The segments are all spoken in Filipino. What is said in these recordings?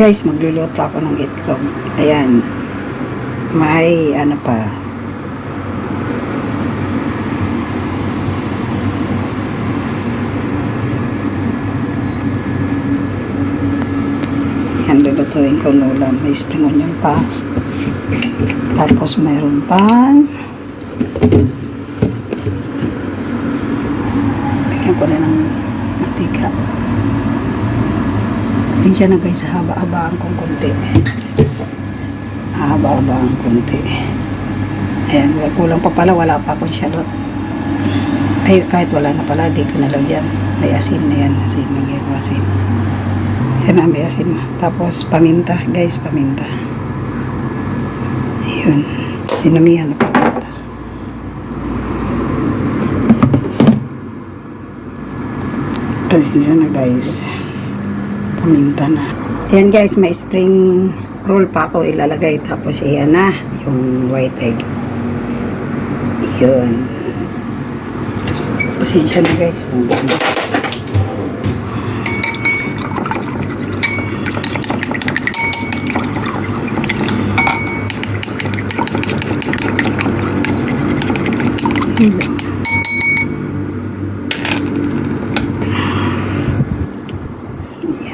Guys, magluluto ako ng itlog. Ayan. May ano pa. Ayan, lulutuin ko ng ulam. May spring onion pa. Tapos mayroon pang bigyan ko na ng mantika. Ayan siya na guys, haba-habaan kong konti. Haba-habaan konti. Ayan, kulang pa pala, wala pa akong shallot. Ay, kahit wala na pala, di ko nalagyan. May asin na yan, asin, lagyan ko asin. Ayan na, may asin na. Tapos, paminta, guys, paminta. Ayun, dinamihan na paminta. Ayan na guys. Paminta na. Ayan guys, may spring roll pa ako ilalagay. Tapos ayan na, yung white egg. Yun. Pasensya na guys.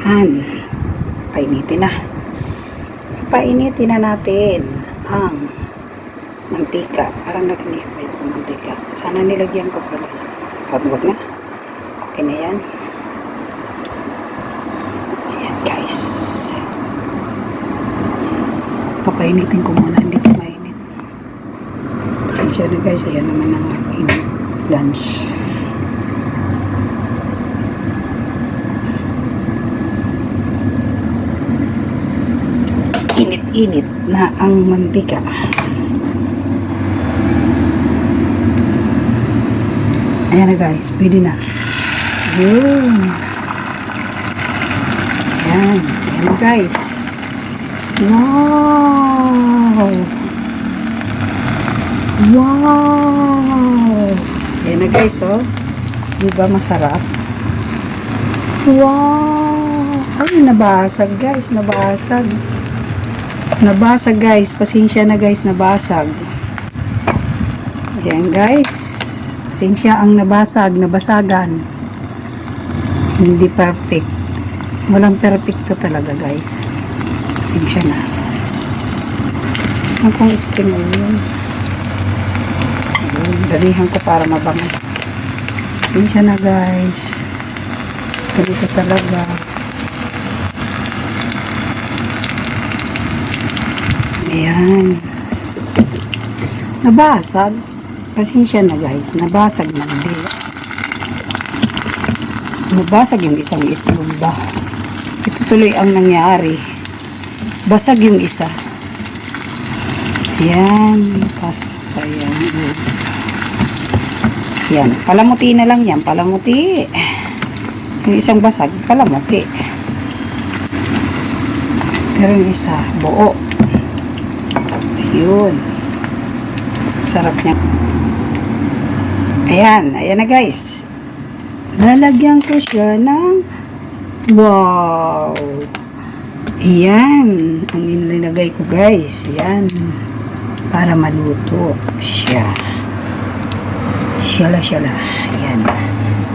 Yan. Painitin na. Painitin na natin ang mantika. Parang narinig ko yung mantika. Sana nilagyan ko pala. Huwag na. Okay na yan. Ayan guys. Papainitin ko muna. Hindi ko mainit. Pasensya na guys. Ayan naman ang aking lunch. Init-init na ang mantika. Ayan na guys, pwede na. Yun. Ayan. Ayan na guys. Wow! Wow! Ayan na guys, oh. Diba masarap? Wow! Ay, nabasag guys, nabasag. Nabasag guys, pasensya na guys, nabasag. Ayan guys, pasensya ang nabasag, nabasagan. Hindi perfect. Walang perfecto talaga guys. Pasensya na. Ang kong spring onion. Dalihan ko para mabango. Pasensya na guys. Ganito talaga. Ayan. Nabasag. Pasensya na guys. Nabasag na hindi. Nabasag yung isang itlog ba. Ito tuloy ang nangyari. Basag yung isa. Ayan. Ayan. Ayan. Palamuti na lang yan. Palamuti. Yung isang basag. Palamuti. Pero yung isa. Buo. Yun. Sarap niya. Ayan. Ayan na guys. Lalagyan ko siya ng wow. Ayan. Ang inilagay ko guys. Ayan. Para maluto siya. Shala. Ayan.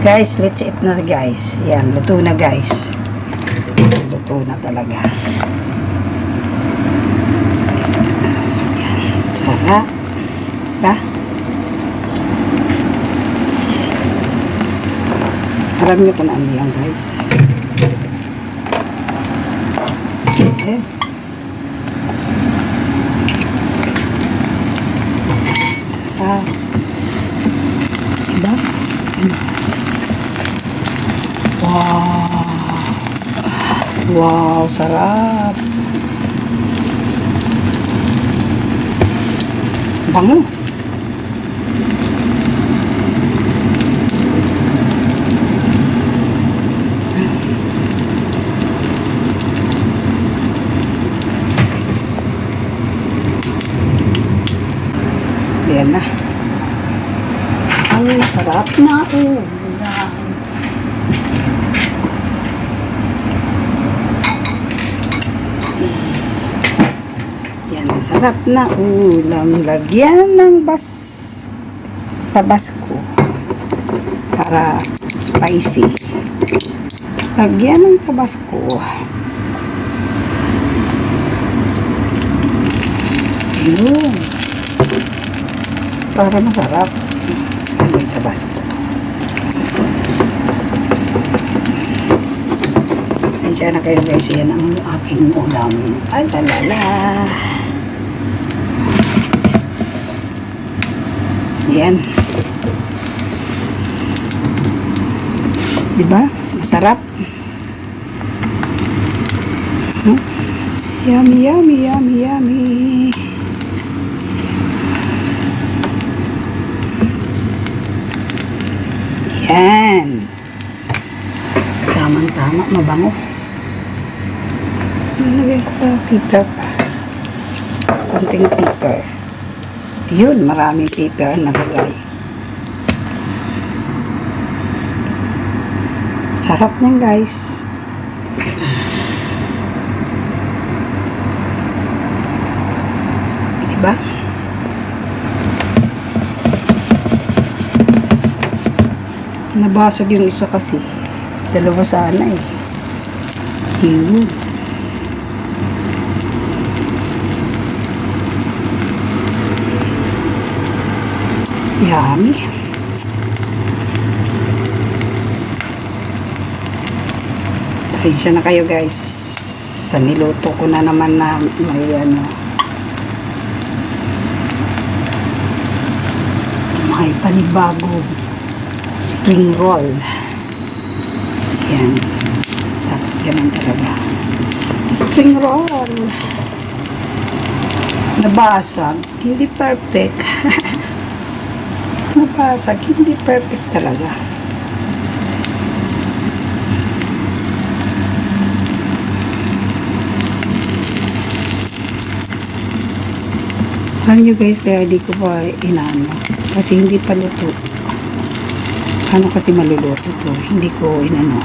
Guys, let's eat na guys. Ayan. Luto na guys. Luto na talaga. Sarap. Diba? Alam nyo kung ano yan guys. Okay. Sarap. Diba? Wow. Wow, sarap. Bango. Ayan na. Ang sarap na ulam. Masarap na ulam. Lagyan ng tabasco para spicy. Lagyan ng tabasco. Yun. Para masarap. May tabasco. Diyan na kayo guys, yan ang aking ulam. Ay, lalala. Yan. Diba? Masarap. Yummy, yummy, yummy, yummy. Yan. Tamang-tama, mabango. Nalagyan ko pa paper pa. Konting paper. Yun, maraming paper ang nalagay. Sarap niyan guys. Diba? Nabasag yung isa kasi. Dalawa sana eh. Yun. Yummy. Pasensya na kayo guys sa niluto ko na naman na may may panibago spring roll. Yan. Dapat ganun talaga. Spring roll. Nabasag. Hindi perfect. Nabasag. Hindi perfect talaga. Alam nyo guys, kaya di ko pa inaano. Kasi hindi pa luto. Ano kasi maluluto to? Hindi ko inano.